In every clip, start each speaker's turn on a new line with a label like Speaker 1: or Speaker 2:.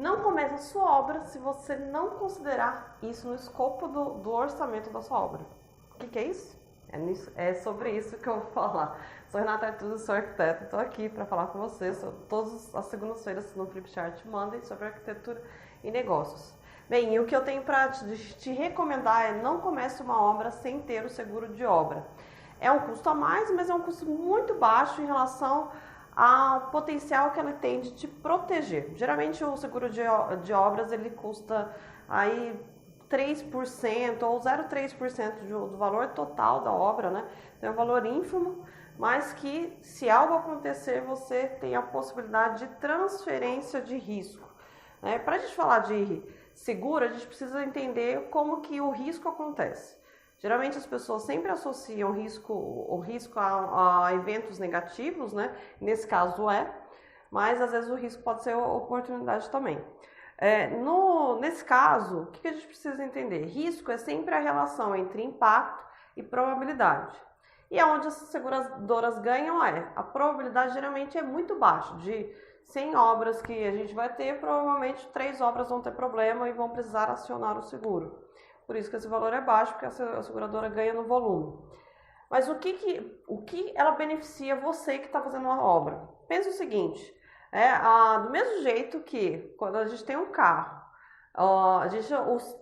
Speaker 1: não comece a sua obra se você não considerar isso no escopo do orçamento da sua obra. O que é isso? É sobre isso que eu vou falar. Sou Renata Artuso, sou arquiteta, estou aqui para falar com vocês todas as segundas-feiras no Flipchart Monday sobre arquitetura e negócios. Bem, e o que eu tenho para te recomendar é não comece uma obra sem ter o seguro de obra. É um custo a mais, mas é um custo muito baixo em relação ao potencial que ela tem de te proteger. Geralmente o seguro de obras ele custa aí 3% ou 0,3% do valor total da obra, né? Então é um valor ínfimo, mas que se algo acontecer você tem a possibilidade de transferência de risco. Para a gente falar de seguro, a gente precisa entender como que o risco acontece. Geralmente as pessoas sempre associam o risco a eventos negativos, né? Nesse caso mas às vezes o risco pode ser oportunidade também. Nesse caso, o que a gente precisa entender? Risco é sempre a relação entre impacto e probabilidade. E onde as seguradoras ganham a probabilidade geralmente é muito baixa. De 100 obras que a gente vai ter, provavelmente 3 obras vão ter problema e vão precisar acionar o seguro. Por isso que esse valor é baixo, porque a seguradora ganha no volume. Mas o que ela beneficia você que está fazendo uma obra? Pensa o seguinte, do mesmo jeito que quando a gente tem um carro,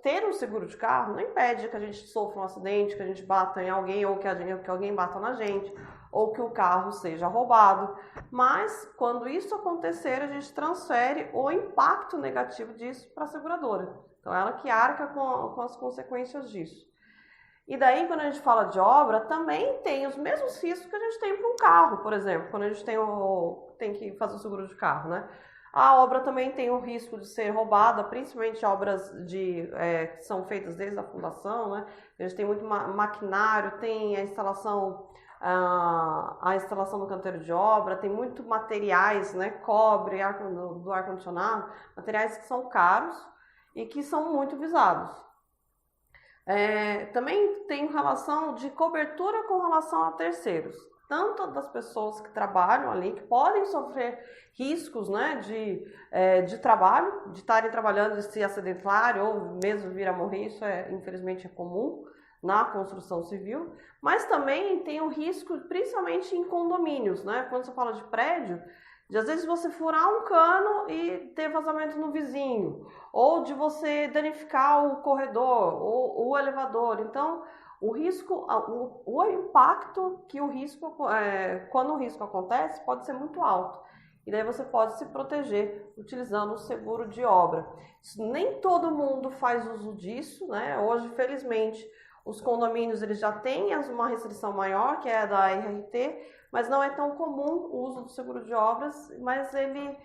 Speaker 1: ter um seguro de carro não impede que a gente sofra um acidente, que a gente bata em alguém ou que alguém bata na gente, ou que o carro seja roubado. Mas quando isso acontecer, a gente transfere o impacto negativo disso para a seguradora. Então, ela que arca com as consequências disso. E daí, quando a gente fala de obra, também tem os mesmos riscos que a gente tem para um carro, por exemplo, quando a gente tem que fazer o seguro de carro, né? A obra também tem o risco de ser roubada, principalmente obras que são feitas desde a fundação, né? A gente tem muito maquinário, tem a instalação no canteiro de obra, tem muito materiais, né? Cobre, do ar-condicionado, materiais que são caros e que são muito visados. Também tem relação de cobertura com relação a terceiros, tanto das pessoas que trabalham ali, que podem sofrer riscos, né, de trabalho, de estarem trabalhando e se acidentarem ou mesmo vir a morrer, isso infelizmente é comum na construção civil, mas também tem o risco, principalmente em condomínios, né, quando você fala de prédio, de às vezes você furar um cano e ter vazamento no vizinho, ou de você danificar o corredor ou o elevador. Então, o risco, o impacto que quando o risco acontece, pode ser muito alto. E daí você pode se proteger utilizando o seguro de obra. Nem todo mundo faz uso disso, né? Hoje, felizmente, os condomínios eles já têm uma restrição maior, que é a da RRT, mas não é tão comum o uso do seguro de obras, mas ele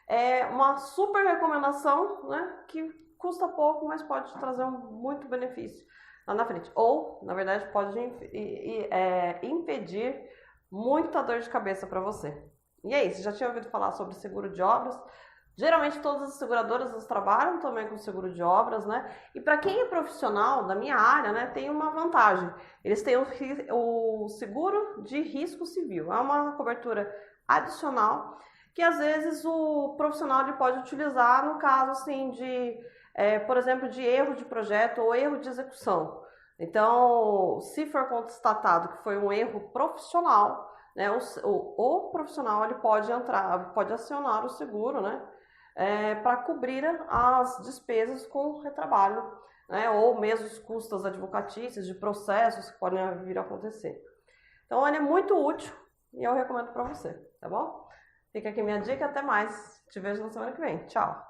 Speaker 1: é uma super recomendação, né, que custa pouco, mas pode trazer muito benefício lá na frente. Ou, na verdade, pode impedir muita dor de cabeça para você. E é isso, já tinha ouvido falar sobre seguro de obras? Geralmente todas as seguradoras trabalham também com seguro de obras, né? E para quem é profissional da minha área, né, tem uma vantagem. Eles têm o seguro de risco civil. É uma cobertura adicional que às vezes o profissional ele pode utilizar no caso assim por exemplo, de erro de projeto ou erro de execução. Então, se for constatado que foi um erro profissional, né, o profissional ele pode acionar o seguro, né? Para cobrir as despesas com retrabalho, né, ou mesmo os custos advocatícios de processos que podem vir a acontecer. Então, ele é muito útil e eu recomendo para você, tá bom? Fica aqui minha dica, até mais. Te vejo na semana que vem. Tchau!